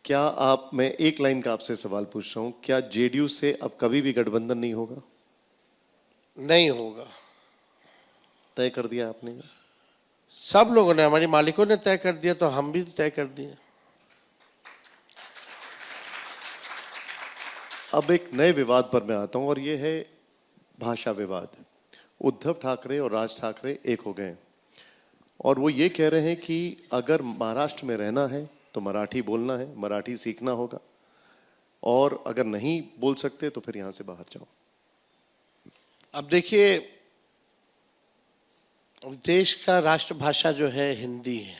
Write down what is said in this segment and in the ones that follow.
क्या आप, मैं एक लाइन का आपसे सवाल पूछ रहा हूं, क्या जेडीयू से अब कभी भी गठबंधन नहीं होगा? नहीं होगा। तय कर दिया आपने? सब लोगों ने, हमारी मालिकों ने तय कर दिया तो हम भी तय कर दिए। अब एक नए विवाद पर मैं आता हूं और ये है भाषा विवाद। उद्धव ठाकरे और राज ठाकरे एक हो गए और वो ये कह रहे हैं कि अगर महाराष्ट्र में रहना है तो मराठी बोलना है, मराठी सीखना होगा, और अगर नहीं बोल सकते तो फिर यहां से बाहर जाओ। अब देखिए, देश का राष्ट्रभाषा जो है हिंदी है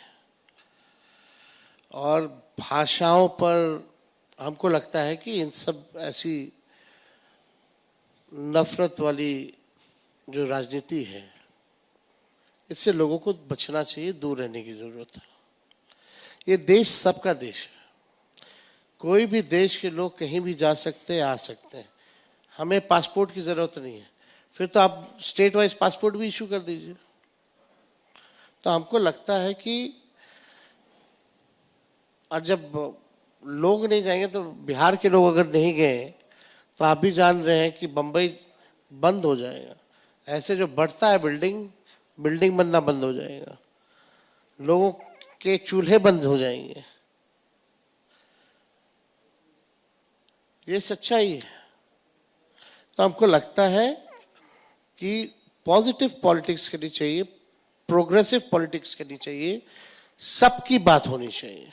और भाषाओं पर हमको लगता है कि इन सब ऐसी नफरत वाली जो राजनीति है, इससे लोगों को बचना चाहिए, दूर रहने की जरूरत है। ये देश सबका देश है, कोई भी देश के लोग कहीं भी जा सकते हैं, आ सकते हैं। हमें पासपोर्ट की जरूरत नहीं है, फिर तो आप स्टेट वाइज पासपोर्ट भी इशू कर दीजिए। तो हमको लगता है कि और जब लोग नहीं जाएंगे तो बिहार के लोग अगर नहीं गए तो आप भी जान रहे हैं कि बंबई बंद हो जाएगा। ऐसे जो बढ़ता है बिल्डिंग बनना बंद हो जाएगा, लोगों के चूल्हे बंद हो जाएंगे। ये सच्चाई है। तो हमको लगता है कि पॉजिटिव पॉलिटिक्स करनी चाहिए, प्रोग्रेसिव पॉलिटिक्स करनी चाहिए, सबकी बात होनी चाहिए।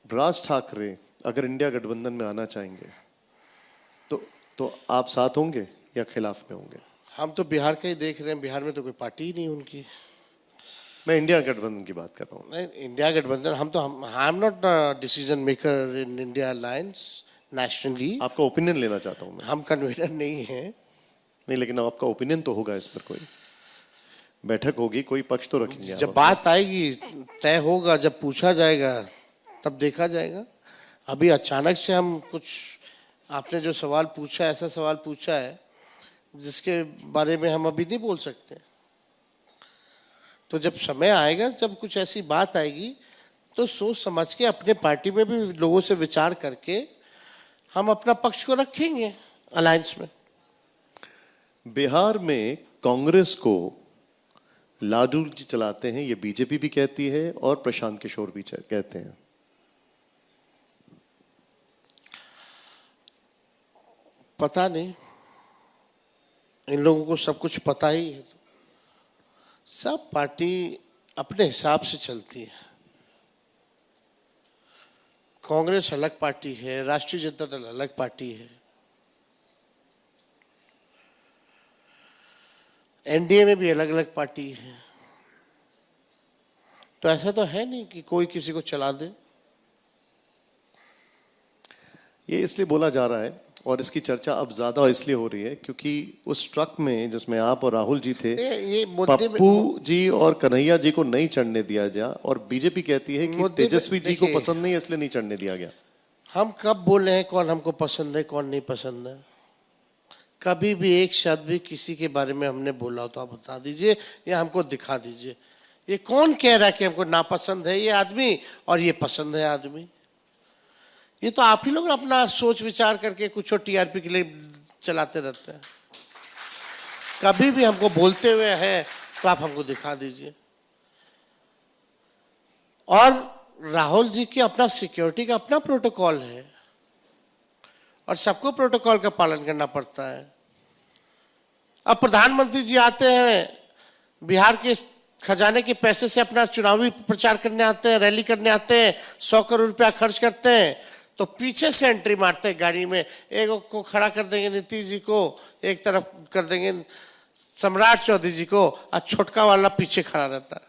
राज ठाकरे अगर इंडिया गठबंधन में आना चाहेंगे तो आप साथ होंगे या खिलाफ में होंगे? हम तो बिहार का ही देख रहे हैं, बिहार में तो कोई पार्टी ही नहीं उनकी। मैं इंडिया गठबंधन की बात कर रहा हूँ। नहीं, इंडिया गठबंधन I am not decision maker in India alliance nationally. आपका ओपिनियन लेना चाहता हूँ मैं। हम कन्वीनर नहीं है। नहीं, लेकिन आपका ओपिनियन तो होगा इस पर, कोई बैठक होगी, कोई पक्ष तो रखेंगे। जब बात आएगी तय होगा, जब पूछा जाएगा तब देखा जाएगा। अभी अचानक से हम कुछ, आपने जो सवाल पूछा, ऐसा सवाल पूछा है जिसके बारे में हम अभी नहीं बोल सकते। तो जब समय आएगा, जब कुछ ऐसी बात आएगी तो सोच समझ के अपने पार्टी में भी लोगों से विचार करके हम अपना पक्ष को रखेंगे अलायंस में। बिहार में कांग्रेस को लालू जी चलाते हैं, ये बीजेपी भी कहती है और प्रशांत किशोर भी कहते हैं। पता नहीं, इन लोगों को सब कुछ पता ही है। सब पार्टी अपने हिसाब से चलती है। कांग्रेस अलग पार्टी है, राष्ट्रीय जनता दल अलग पार्टी है, एनडीए में भी अलग अलग पार्टी है। तो ऐसा तो है नहीं कि कोई किसी को चला दे। ये इसलिए बोला जा रहा है और इसकी चर्चा अब ज्यादा इसलिए हो रही है क्योंकि उस ट्रक में जिसमें आप और राहुल जी थे, ये पप्पू जी और कन्हैया जी को नहीं चढ़ने दिया गया और बीजेपी कहती है कि तेजस्वी जी को पसंद नहीं, इसलिए नहीं चढ़ने दिया गया। हम कब बोले हैं कौन हमको पसंद है कौन नहीं पसंद है? कभी भी एक शब्द भी किसी के बारे में हमने बोला हो तो आप बता दीजिए या हमको दिखा दीजिए। ये कौन कह रहा है कि हमको नापसंद है ये आदमी और ये पसंद है आदमी? ये तो आप ही लोग अपना सोच विचार करके कुछ टीआरपी के लिए चलाते रहते हैं। कभी भी हमको बोलते हुए है तो आप हमको दिखा दीजिए। और राहुल जी की अपना सिक्योरिटी का अपना प्रोटोकॉल है और सबको प्रोटोकॉल का पालन करना पड़ता है। अब प्रधानमंत्री जी आते हैं, बिहार के खजाने के पैसे से अपना चुनावी प्रचार करने आते हैं, रैली करने आते हैं, 100 करोड़ रुपया खर्च करते हैं, तो पीछे से एंट्री मारते हैं गाड़ी में। एक को खड़ा कर देंगे नीतीश जी को, एक तरफ कर देंगे सम्राट चौधरी जी को, और छोटका वाला पीछे खड़ा रहता है,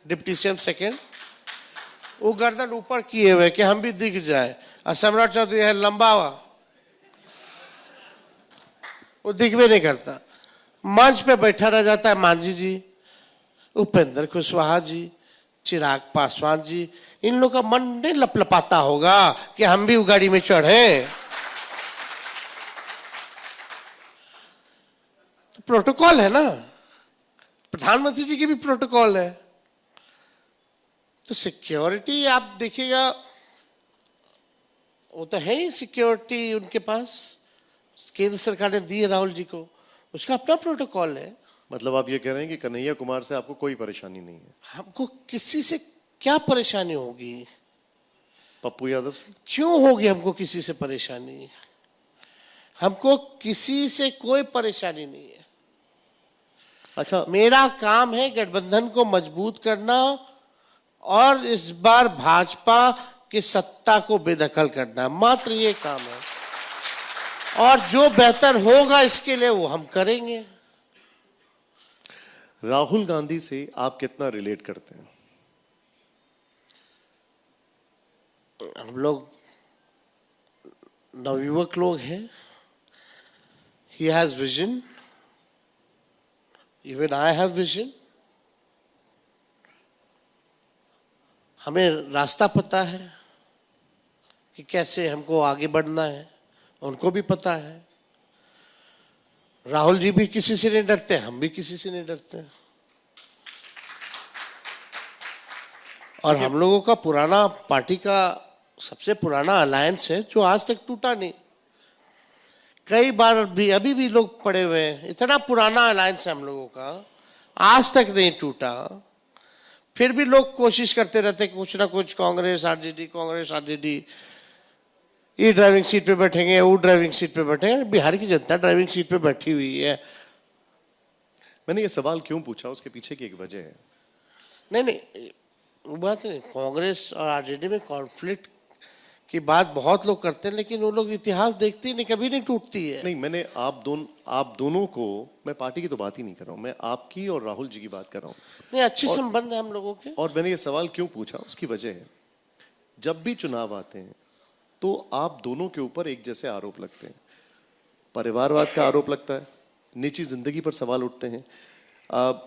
डिप्टी सीएम सेकेंड, वो गर्दन ऊपर किए हुए कि हम भी दिख जाए। और सम्राट चौधरी है लंबा हुआ, वो दिख भी नहीं करता। मंच पे बैठा रह जाता है मांझी जी, उपेंद्र कुशवाहा जी, चिराग पासवान जी। इन लोग का मन नहीं लपलपाता होगा कि हम भी गाड़ी में चढ़े? तो प्रोटोकॉल है ना, प्रधानमंत्री जी की भी प्रोटोकॉल है। तो सिक्योरिटी आप देखिएगा, वो तो है ही सिक्योरिटी उनके पास, केंद्र सरकार ने दी है राहुल जी को, उसका अपना प्रोटोकॉल है। मतलब आप ये कह रहे हैं कि कन्हैया कुमार से आपको कोई परेशानी नहीं है? हमको किसी से क्या परेशानी होगी? पप्पू यादव से? क्यों होगी हमको किसी से परेशानी? हमको किसी से कोई परेशानी नहीं है। अच्छा, मेरा काम है गठबंधन को मजबूत करना और इस बार भाजपा की सत्ता को बेदखल करना, मात्र ये काम है। और जो बेहतर होगा इसके लिए वो हम करेंगे। राहुल गांधी से आप कितना रिलेट करते हैं? हम लोग नवयुवक लोग हैं। He has vision. Even I have vision. हमें रास्ता पता है कि कैसे हमको आगे बढ़ना है, उनको भी पता है। राहुल जी भी किसी से नहीं डरते, हम भी किसी से नहीं डरते। और हम लोगों का पुराना पार्टी का सबसे पुराना अलायंस है जो आज तक टूटा नहीं। कई बार भी अभी भी लोग पड़े हुए हैं, इतना पुराना अलायंस है हम लोगों का, आज तक नहीं टूटा। फिर भी लोग कोशिश करते रहते कुछ ना कुछ, कांग्रेस आरजेडी, ये ड्राइविंग सीट पे बैठेंगे, वो ड्राइविंग सीट पे बैठेंगे। बिहार की जनता ड्राइविंग सीट पे बैठी हुई है। मैंने ये सवाल क्यों पूछा, उसके पीछे की एक वजह है। नहीं, वो बात नहीं। कांग्रेस और आरजेडी में कॉन्फ्लिक्ट की बात बहुत लोग करते हैं, लेकिन वो लोग इतिहास देखते ही नहीं, कभी नहीं टूटती है। नहीं, मैंने आप दोनों को, मैं पार्टी की तो बात ही नहीं कर रहा हूं, मैं आपकी और राहुल जी की बात कर रहा हूं। नहीं, अच्छे संबंध है हम लोगों के। और मैंने ये सवाल क्यों पूछा, उसकी वजह है, जब भी चुनाव आते हैं तो आप दोनों के ऊपर एक जैसे आरोप लगते हैं। परिवारवाद का आरोप लगता है, निजी जिंदगी पर सवाल उठते हैं।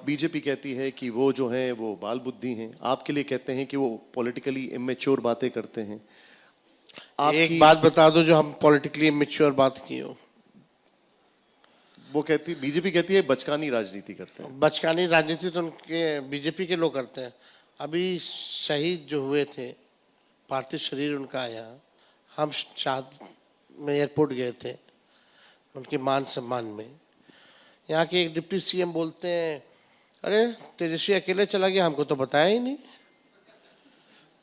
बीजेपी कहती है कि वो जो हैं वो बाल बुद्धि हैं, आपके लिए कहते हैं कि वो पॉलिटिकली इमेच्योर बातें करते हैं। एक बात बता दो जो हम पॉलिटिकली इमेच्योर बात की हो। वो कहती, बीजेपी कहती है बचकानी राजनीति करते हैं। बचकानी राजनीति तो उनके बीजेपी के लोग करते हैं। अभी शहीद जो हुए थे, पार्थिव शरीर उनका आया, हम शाद में एयरपोर्ट गए थे उनके मान सम्मान में। यहाँ के एक डिप्टी सीएम बोलते हैं, अरे तेजस्वी अकेले चला गया, हमको तो बताया ही नहीं,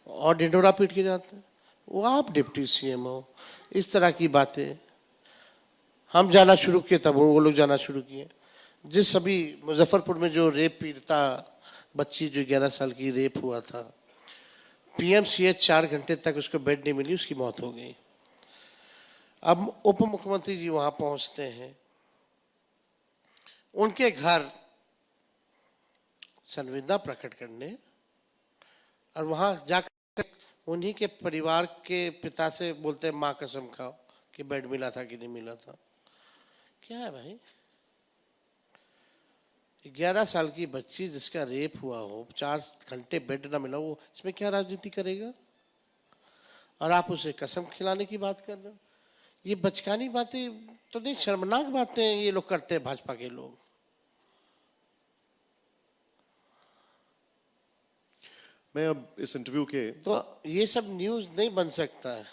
और ढिंढोरा पीट के जाते हैं। वो आप डिप्टी सीएम हो, इस तरह की बातें। हम जाना शुरू किए तब वो लोग जाना शुरू किए। जिस अभी मुजफ्फरपुर में जो रेप पीड़िता बच्ची जो 11 साल की रेप हुआ था, पीएमसीएच 4 घंटे तक उसको बेड नहीं मिली, उसकी मौत हो गई। अब उप मुख्यमंत्री जी वहां पहुंचते हैं, उनके घर संवेदना प्रकट करने, और वहां जाकर उन्हीं के परिवार के पिता से बोलते हैं माँ कसम खाओ कि बेड मिला था कि नहीं मिला था। क्या है भाई, 11 साल की बच्ची जिसका रेप हुआ हो, 4 घंटे बेड ना मिला, वो इसमें क्या राजनीति करेगा? और आप उसे कसम खिलाने की बात कर रहे हो। ये बचकानी बातें तो नहीं, शर्मनाक बातें ये लोग करते हैं, भाजपा के लोग। मैं अब इस इंटरव्यू के तो ये सब न्यूज नहीं बन सकता है।